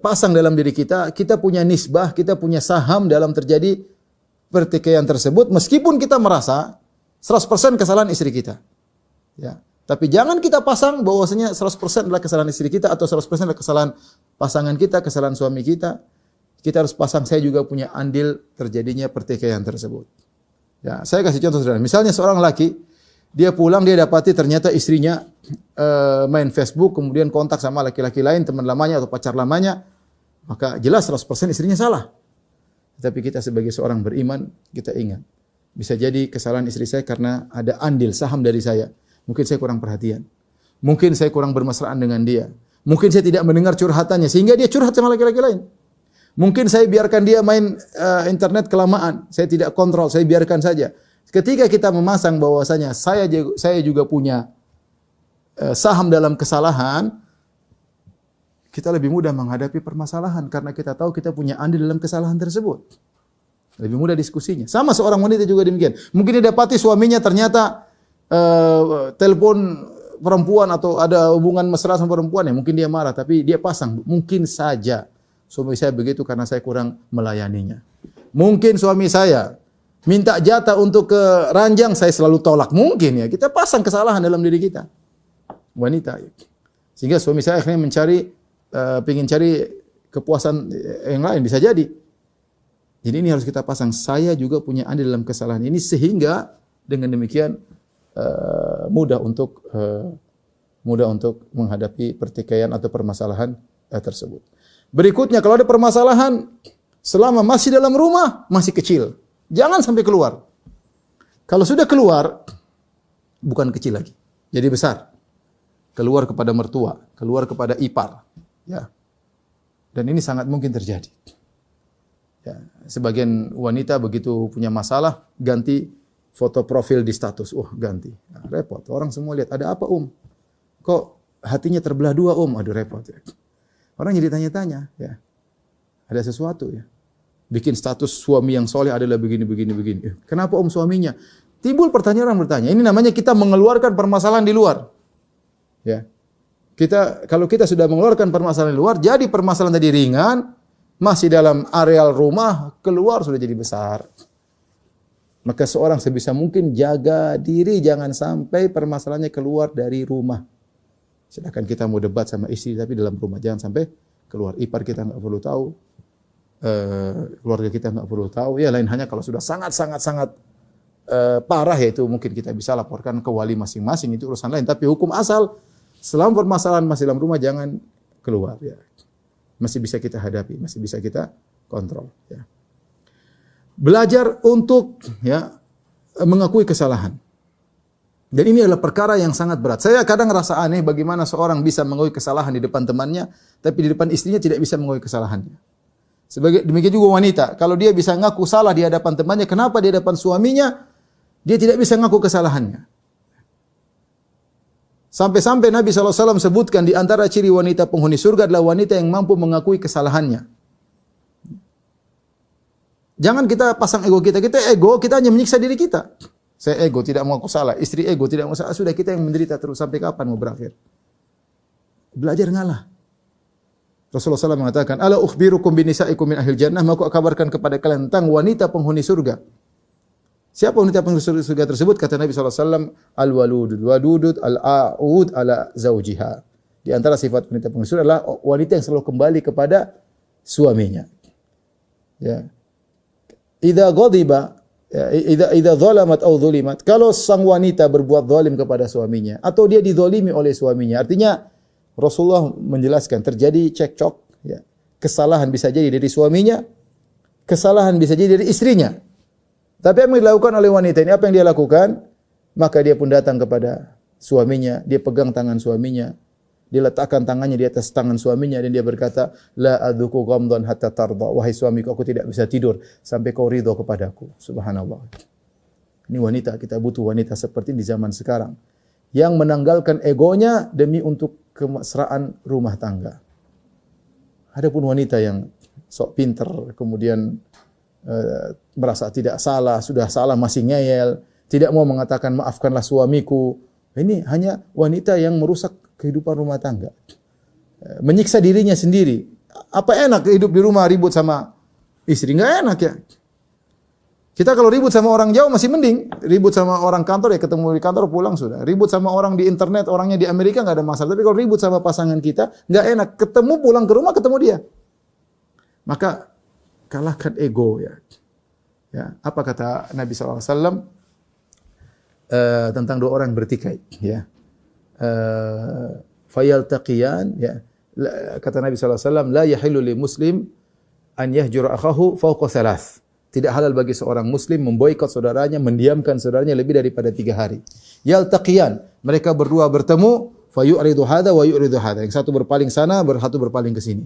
pasang dalam diri kita, kita punya nisbah, kita punya saham dalam terjadi pertikaian tersebut, meskipun kita merasa 100% kesalahan istri kita. Ya. Tapi jangan kita pasang bahwasanya 100% adalah kesalahan istri kita atau 100% adalah kesalahan pasangan kita, kesalahan suami kita. Kita harus pasang saya juga punya andil terjadinya pertikaian tersebut. Ya, saya kasih contoh sederhana. Misalnya seorang laki, dia pulang, dia dapati ternyata istrinya main Facebook, kemudian kontak sama laki-laki lain, teman lamanya atau pacar lamanya, maka jelas 100% istrinya salah. Tapi kita sebagai seorang beriman, kita ingat, bisa jadi kesalahan istri saya karena ada andil, saham dari saya. Mungkin saya kurang perhatian. Mungkin saya kurang bermesraan dengan dia. Mungkin saya tidak mendengar curhatannya, sehingga dia curhat sama laki-laki lain. Mungkin saya biarkan dia main internet kelamaan. Saya tidak kontrol, saya biarkan saja. Ketika kita memasang bahwasanya saya juga punya saham dalam kesalahan, kita lebih mudah menghadapi permasalahan karena kita tahu kita punya andil dalam kesalahan tersebut. Lebih mudah diskusinya. Sama seorang wanita juga demikian. Mungkin dia dapati suaminya ternyata telepon perempuan atau ada hubungan mesra sama perempuan, ya mungkin dia marah, tapi dia pasang, mungkin saja suami saya begitu karena saya kurang melayaninya. Mungkin suami saya minta jatah untuk ke ranjang, saya selalu tolak. Mungkin ya, kita pasang kesalahan dalam diri kita. Wanita. Sehingga suami saya akhirnya ingin cari kepuasan yang lain, bisa jadi. Jadi ini harus kita pasang, saya juga punya andil dalam kesalahan ini, sehingga dengan demikian mudah untuk menghadapi pertikaian atau permasalahan tersebut. Berikutnya, kalau ada permasalahan selama masih dalam rumah, masih kecil, jangan sampai keluar. Kalau sudah keluar, bukan kecil lagi, jadi besar. Keluar kepada mertua, keluar kepada ipar. Ya. Dan ini sangat mungkin terjadi. Ya. Sebagian wanita begitu punya masalah, ganti foto profil di status. Ganti. Nah, repot. Orang semua lihat, ada apa Kok hatinya terbelah dua Aduh repot ya. Orang jadi tanya-tanya. Ya. Ada sesuatu ya. Bikin status suami yang soleh adalah begini. Kenapa suaminya? Timbul pertanyaan, orang bertanya. Ini namanya kita mengeluarkan permasalahan di luar. Ya. Kalau kita sudah mengeluarkan permasalahan di luar, jadi permasalahan tadi ringan, masih dalam areal rumah, keluar sudah jadi besar. Maka seorang sebisa mungkin jaga diri, jangan sampai permasalahannya keluar dari rumah. Sedangkan kita mau debat sama istri, tapi dalam rumah, jangan sampai keluar. Ipar kita nggak perlu tahu, keluarga kita nggak perlu tahu. Ya lain hanya kalau sudah sangat parah, yaitu mungkin kita bisa laporkan ke wali masing-masing, itu urusan lain. Tapi hukum asal, selama permasalahan masih dalam rumah, jangan keluar. Ya. Masih bisa kita hadapi, masih bisa kita kontrol. Ya. Belajar untuk mengakui kesalahan. Dan ini adalah perkara yang sangat berat. Saya kadang rasa aneh bagaimana seorang bisa mengakui kesalahan di depan temannya, tapi di depan istrinya tidak bisa mengakui kesalahannya. Demikian juga wanita. Kalau dia bisa ngaku salah di hadapan temannya, kenapa di hadapan suaminya dia tidak bisa ngaku kesalahannya? Sampai-sampai Nabi SAW sebutkan di antara ciri wanita penghuni surga adalah wanita yang mampu mengakui kesalahannya. Jangan kita pasang ego kita. Kita hanya menyiksa diri kita. Saya ego, tidak mau aku salah. Istri ego, tidak mau salah. Sudah kita yang menderita terus. Sampai kapan mau berakhir? Belajar ngalah. Rasulullah SAW mengatakan, "Ala ukhbirukum binisaikum min ahil jannah?" Mau aku kabarkan kepada kalian tentang wanita penghuni surga. Siapa wanita penghuni surga tersebut? Kata Nabi SAW, al-waludud, wadudud, al-a'ud ala zawjiha. Di antara sifat wanita penghuni surga adalah wanita yang selalu kembali kepada suaminya. Ya. Idza ghadiba, idza zalamat aw zulimat. Kalau sang wanita berbuat zalim kepada suaminya atau dia dizalimi oleh suaminya, artinya Rasulullah menjelaskan terjadi cekcok, ya. Kesalahan bisa jadi dari suaminya, kesalahan bisa jadi dari istrinya. Tapi apa yang dilakukan oleh wanita ini? Apa yang dia lakukan? Maka dia pun datang kepada suaminya, dia pegang tangan suaminya, dia letakkan tangannya di atas tangan suaminya dan dia berkata, "La adzuku ghamdan hatta tarda." Wahai suamiku, aku tidak bisa tidur sampai kau ridho kepadaku. Subhanallah. Ini wanita, kita butuh wanita seperti ini di zaman sekarang yang menanggalkan egonya demi untuk kemesraan rumah tangga. Adapun wanita yang sok pinter, kemudian merasa tidak salah, sudah salah masih ngeyel, tidak mau mengatakan maafkanlah suamiku. Ini hanya wanita yang merusak kehidupan rumah tangga. Menyiksa dirinya sendiri. Apa enak hidup di rumah ribut sama istri? Enggak enak ya. Kita kalau ribut sama orang jauh masih mending. Ribut sama orang kantor ya ketemu di kantor pulang sudah. Ribut sama orang di internet, orangnya di Amerika enggak ada masalah. Tapi kalau ribut sama pasangan kita, enggak enak. Ketemu pulang ke rumah ketemu dia. Maka kalahkan ego ya. Ya, apa kata Nabi SAW tentang dua orang bertikai ya. Fayaltaqiyan ya. Kata Nabi SAW, la yahillu li muslim an yahjura akhahu fawqa thalath. Tidak halal bagi seorang muslim memboikot saudaranya, mendiamkan saudaranya lebih daripada 3 hari. Yaltaqiyan, mereka berdua bertemu, fayu'ridu hadha wa yu'ridu hadha. Yang satu berpaling sana, satu berpaling ke sini.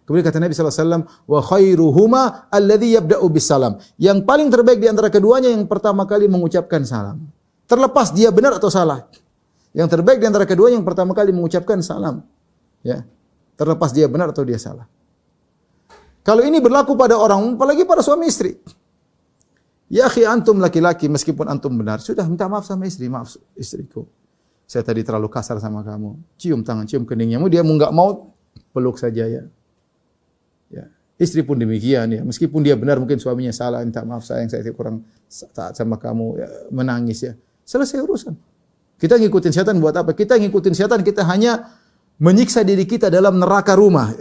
Kemudian kata Nabi SAW, wa khairuhuma alladhi yabda'u bis salam. Yang paling terbaik di antara keduanya yang pertama kali mengucapkan salam. Terlepas dia benar atau salah. Yang terbaik di antara keduanya yang pertama kali mengucapkan salam. Ya. Terlepas dia benar atau dia salah. Kalau ini berlaku pada orang, apalagi pada suami istri. Ya akhi, antum laki-laki, meskipun antum benar, sudah minta maaf sama istri. Maaf istriku, saya tadi terlalu kasar sama kamu. Cium tangan, cium keningnya. Dia enggak mau, peluk saja ya. Ya. Istri pun demikian ya. Meskipun dia benar, mungkin suaminya salah, minta maaf sayang, saya kurang taat sama kamu, ya, menangis ya. Selesai urusan. Kita ngikutin setan buat apa? Kita ngikutin setan, kita hanya menyiksa diri kita dalam neraka rumah.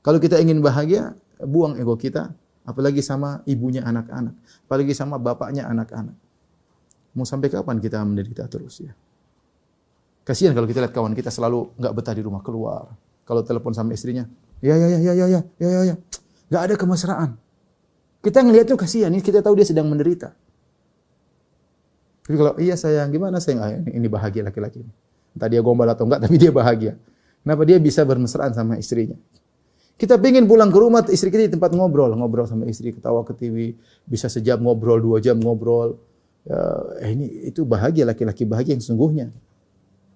Kalau kita ingin bahagia, buang ego kita, apalagi sama ibunya anak-anak, apalagi sama bapaknya anak-anak. Mau sampai kapan kita menderita terus ya? Kasihan kalau kita lihat kawan kita selalu enggak betah di rumah, keluar. Kalau telepon sama istrinya, ya. Enggak ada kemesraan. Kita ngelihat tuh kasihan, ini kita tahu dia sedang menderita. Jadi kalau iya sayang, gimana sayang? Ini bahagia laki-laki ini. Entah dia gombal atau enggak, tapi dia bahagia. Kenapa dia bisa bermesraan sama istrinya? Kita pengen pulang ke rumah, istri kita di tempat ngobrol sama istri, ketawa ke TV, bisa sejam ngobrol, 2 jam ngobrol. Itu bahagia, laki-laki bahagia yang sesungguhnya.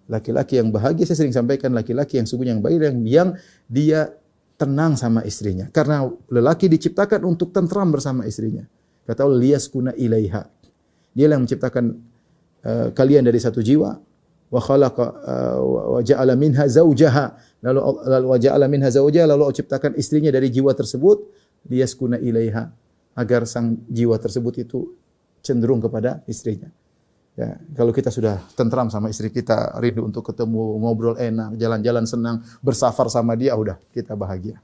Laki-laki yang bahagia, saya sering sampaikan, laki-laki yang sungguhnya yang bahagia, yang dia tenang sama istrinya. Karena lelaki diciptakan untuk tentram bersama istrinya. Kata Allah, liyaskuna ilaiha. Dia yang menciptakan kalian dari satu jiwa. Wa khalaqa wa ja'ala minha zawjaha. Lalu wa ja'ala minha zawjaha, lalu Allah ciptakan istrinya dari jiwa tersebut, liyaskuna ilaiha, agar sang jiwa tersebut itu cenderung kepada istrinya. Ya, kalau kita sudah tentram sama istri kita, rindu untuk ketemu, ngobrol enak, jalan-jalan senang, bersafar sama dia, udah kita bahagia.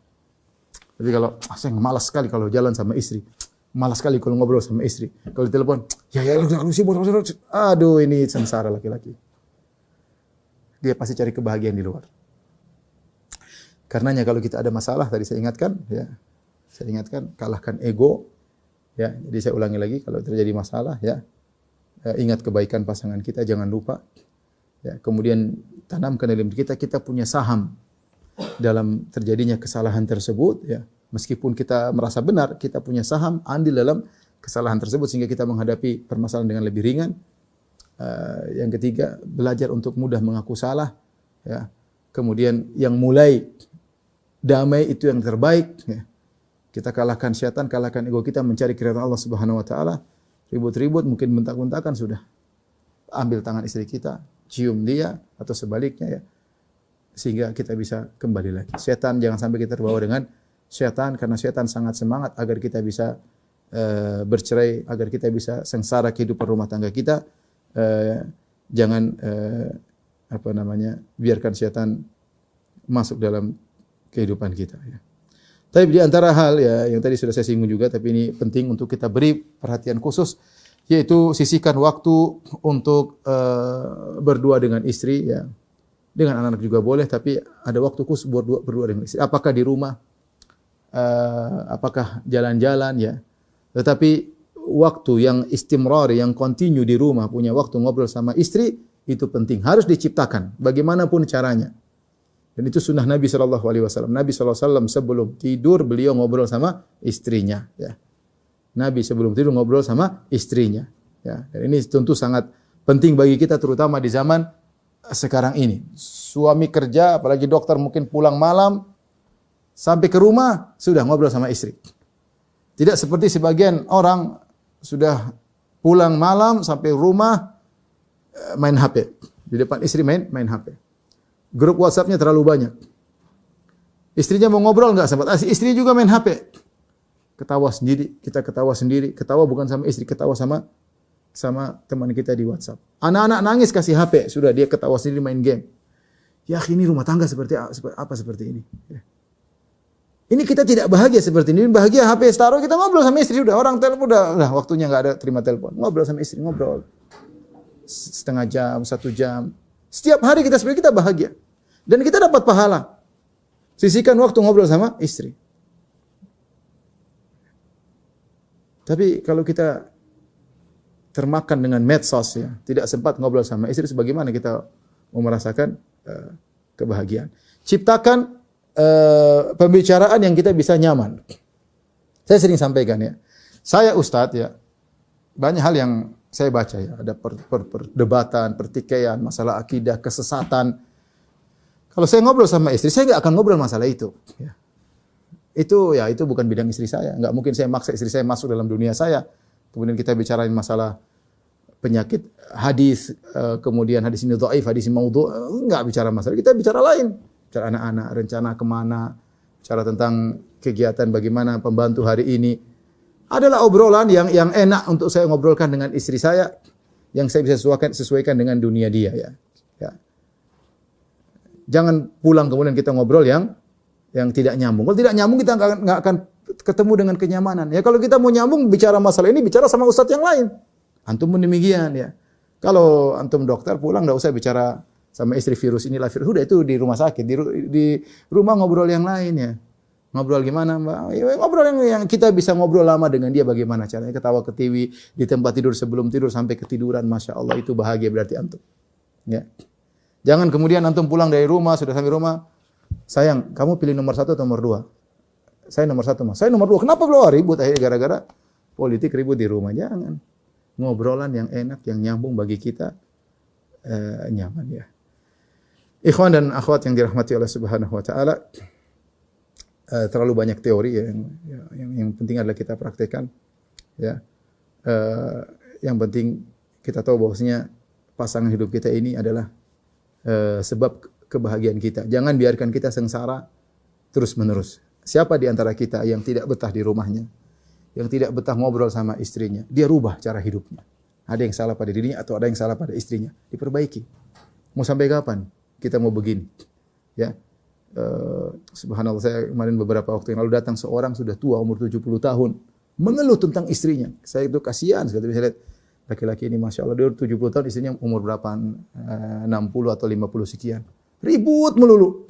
Tapi kalau saya malas sekali kalau jalan sama istri, malas sekali kalau ngobrol sama istri. Kalau telepon, ya udah sibuk, aduh ini sengsara laki-laki. Dia pasti cari kebahagiaan di luar. Karenanya kalau kita ada masalah, tadi saya ingatkan, kalahkan ego. Ya, jadi saya ulangi lagi, kalau terjadi masalah, ya, ingat kebaikan pasangan kita, jangan lupa. Ya, kemudian tanamkan dalam diri kita punya saham dalam terjadinya kesalahan tersebut. Ya, meskipun kita merasa benar, kita punya saham, andil dalam kesalahan tersebut sehingga kita menghadapi permasalahan dengan lebih ringan. Yang ketiga, belajar untuk mudah mengaku salah. Ya, kemudian yang mulai damai itu yang terbaik. Ya. Kita kalahkan syaitan, kalahkan ego kita, mencari keridhaan Allah Subhanahu wa taala. Ribut-ribut, mungkin bentak-bentakan sudah. Ambil tangan istri kita, cium dia atau sebaliknya ya. sehingga kita bisa kembali lagi. Setan, jangan sampai kita terbawa dengan setan, karena setan sangat semangat agar kita bisa bercerai, agar kita bisa sengsara kehidupan rumah tangga kita. Jangan biarkan setan masuk dalam kehidupan kita, ya. Tapi di antara hal, ya, yang tadi sudah saya singgung juga, tapi ini penting untuk kita beri perhatian khusus, yaitu sisihkan waktu untuk berdua dengan istri, ya. Dengan anak-anak juga boleh, tapi ada waktu khusus berdua dengan istri. Apakah di rumah, apakah jalan-jalan, ya. Tetapi waktu yang istimrar, yang continue di rumah, punya waktu ngobrol sama istri, itu penting. Harus diciptakan, bagaimanapun caranya. Dan itu sunnah Nabi SAW. Nabi SAW sebelum tidur, beliau ngobrol sama istrinya, ya. Nabi sebelum tidur ngobrol sama istrinya, ya. Dan ini tentu sangat penting bagi kita, terutama di zaman sekarang ini. Suami kerja, apalagi dokter, mungkin pulang malam, sampai ke rumah sudah ngobrol sama istri. Tidak seperti sebagian orang sudah pulang malam sampai rumah main HP. Di depan istri main HP. Grup WhatsApp-nya terlalu banyak. Istrinya mau ngobrol enggak sempat. Istri juga main HP. Ketawa sendiri, kita ketawa sendiri. Ketawa bukan sama istri, ketawa sama teman kita di WhatsApp. Anak-anak nangis kasih HP, sudah dia ketawa sendiri main game. Ya, ini rumah tangga seperti apa seperti ini? Ya. Ini kita tidak bahagia seperti ini. Bahagia HP taruh, kita ngobrol sama istri, udah orang telepon udah waktunya enggak ada terima telepon. Ngobrol sama istri, ngobrol. Setengah jam, 1 jam. Setiap hari kita sebenarnya kita bahagia. Dan kita dapat pahala. Sisihkan waktu ngobrol sama istri. Tapi kalau kita termakan dengan medsos, ya, tidak sempat ngobrol sama istri, sebagaimana kita mau merasakan kebahagiaan. Ciptakan pembicaraan yang kita bisa nyaman. Saya sering sampaikan, ya. Saya ustadz, ya. Banyak hal yang saya baca, ya, ada perdebatan, pertikaian, masalah akidah, kesesatan. Kalau saya ngobrol sama istri, saya nggak akan ngobrol masalah itu. Ya. Itu bukan bidang istri saya. Nggak mungkin saya maksa istri saya masuk dalam dunia saya. Kemudian kita bicarain masalah penyakit hadis, kemudian hadis ini dhaif, hadis ini maudhu', nggak bicara masalah. Kita bicara lain, bicara anak-anak, rencana kemana, bicara tentang kegiatan bagaimana pembantu hari ini. Adalah obrolan yang enak untuk saya ngobrolkan dengan istri saya, yang saya bisa sesuaikan dengan dunia dia, ya. Ya. Jangan pulang kemudian kita ngobrol yang tidak nyambung. Kalau tidak nyambung kita nggak akan ketemu dengan kenyamanan. Ya, kalau kita mau nyambung bicara masalah ini, bicara sama ustadz yang lain. Antum pun demikian, ya. Kalau antum dokter pulang nggak usah bicara sama istri virus inilah virus. Udah, itu di rumah sakit, di rumah ngobrol yang lain, ya. Ngobrol gimana, Mbak? Ya, ngobrol yang kita bisa ngobrol lama dengan dia, bagaimana caranya, ketawa ketiwi di tempat tidur sebelum tidur sampai ketiduran, Masya Allah, itu bahagia berarti antum. Ya. Jangan kemudian antum pulang dari rumah, sudah sampai rumah, sayang, kamu pilih nomor 1 atau nomor 2? Saya nomor 1, Mas. Saya nomor 2. Kenapa belum ribut? Akhirnya gara-gara politik ribut di rumah. Jangan. Ngobrolan yang enak, yang nyambung bagi kita, nyaman, ya. Ikhwan dan akhwat yang dirahmati Allah Subhanahu wa taala, terlalu banyak teori, ya, yang penting adalah kita praktekkan, ya. Yang penting kita tahu bahwasanya pasangan hidup kita ini adalah sebab kebahagiaan kita. Jangan biarkan kita sengsara terus-menerus. Siapa di antara kita yang tidak betah di rumahnya, yang tidak betah ngobrol sama istrinya, dia rubah cara hidupnya. Ada yang salah pada dirinya atau ada yang salah pada istrinya, diperbaiki. Mau sampai kapan kita mau begini? Ya. Subhanallah, saya kemarin beberapa waktu yang lalu datang seorang sudah tua, umur 70 tahun, mengeluh tentang istrinya. Saya itu kasihan sekali, saya lihat laki-laki ini, Masya Allah, dia 70 tahun, istrinya umur berapa? 60 atau 50 sekian. Ribut melulu.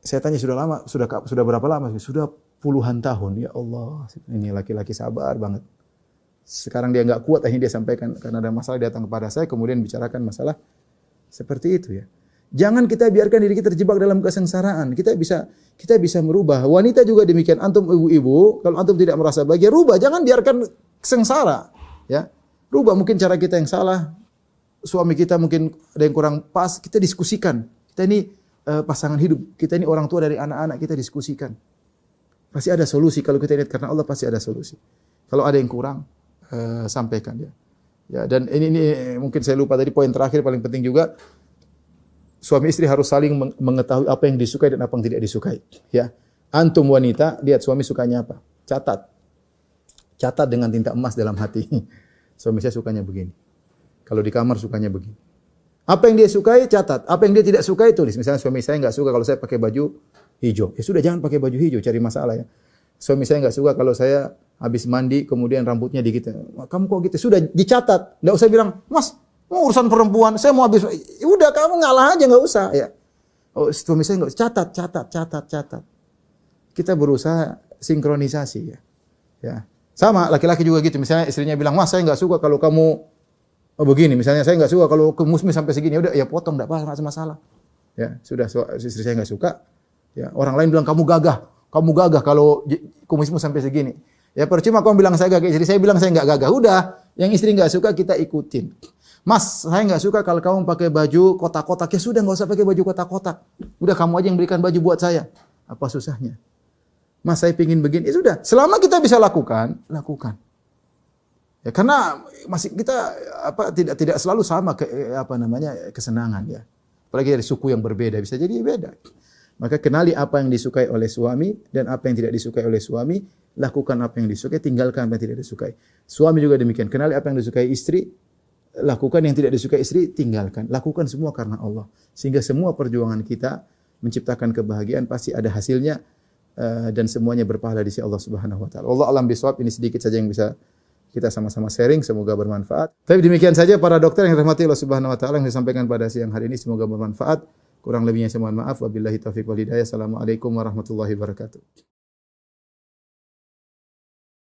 Saya tanya, sudah berapa lama? Sudah puluhan tahun. Ya Allah, ini laki-laki sabar banget. Sekarang dia nggak kuat, akhirnya dia sampaikan, karena ada masalah, datang kepada saya, kemudian bicarakan masalah seperti itu, ya. Jangan kita biarkan diri kita terjebak dalam kesengsaraan. Kita bisa merubah. Wanita juga demikian. Antum ibu-ibu, kalau antum tidak merasa bahagia, rubah. Jangan biarkan sengsara, ya. Rubah, mungkin cara kita yang salah. Suami kita mungkin ada yang kurang pas, kita diskusikan. Kita ini pasangan hidup, kita ini orang tua dari anak-anak, kita diskusikan. Pasti ada solusi. Kalau kita lihat karena Allah, pasti ada solusi. Kalau ada yang kurang, sampaikan, ya. Ya, dan ini mungkin saya lupa tadi, poin terakhir paling penting juga. suami istri harus saling mengetahui apa yang disukai dan apa yang tidak disukai. Ya, antum wanita, lihat suami sukanya apa, catat, catat dengan tinta emas dalam hati. Suami saya sukanya begini. Kalau di kamar sukanya begini. Apa yang dia sukai, catat. Apa yang dia tidak sukai, tulis. Misalnya suami saya nggak suka kalau saya pakai baju hijau. Ya sudah, jangan pakai baju hijau, cari masalah ya. Suami saya nggak suka kalau saya habis mandi kemudian rambutnya dikit. Kamu kok gitu? Sudah dicatat. Nggak usah bilang, Mas, mau urusan perempuan, saya mau habis. Udah, kamu ngalah aja, nggak usah. Ya. Oh, suami saya nggak catat, catat, catat, catat. Kita berusaha sinkronisasi ya. Ya. Sama laki-laki juga gitu. Misalnya istrinya bilang, Mas, saya nggak suka kalau kamu begini. Misalnya saya nggak suka kalau kemusmi sampai segini. Udah, ya potong, nggak masalah. Ya, sudah. Istri saya nggak suka. Ya, orang lain bilang kamu gagah kalau kumismu sampai segini. Ya percuma kamu bilang saya gagah, istri saya bilang saya nggak gagah. Udah, yang istri nggak suka kita ikutin. Mas, saya nggak suka kalau kamu pakai baju kotak-kotak. Ya sudah, nggak usah pakai baju kotak-kotak. Udah, kamu aja yang berikan baju buat saya. Apa susahnya? Mas, saya pingin begini. Ya sudah, selama kita bisa lakukan. Ya, karena masih kita tidak selalu sama kesenangan ya. Apalagi dari suku yang berbeda, bisa jadi beda. Maka kenali apa yang disukai oleh suami dan apa yang tidak disukai oleh suami, lakukan apa yang disukai, tinggalkan apa yang tidak disukai. Suami juga demikian, kenali apa yang disukai istri, lakukan yang tidak disukai istri, tinggalkan. Lakukan semua karena Allah. Sehingga semua perjuangan kita menciptakan kebahagiaan pasti ada hasilnya dan semuanya berpahala di sisi Allah Subhanahu wa taala. Allah alam bisawab, ini sedikit saja yang bisa kita sama-sama sharing, semoga bermanfaat. Tapi demikian saja para dokter yang dirahmati Allah Subhanahu wa taala yang disampaikan pada siang hari ini, semoga bermanfaat. Kurang lebihnya saya mohon maaf. Wabillahi taufiq wal hidayah. Assalamualaikum warahmatullahi wabarakatuh.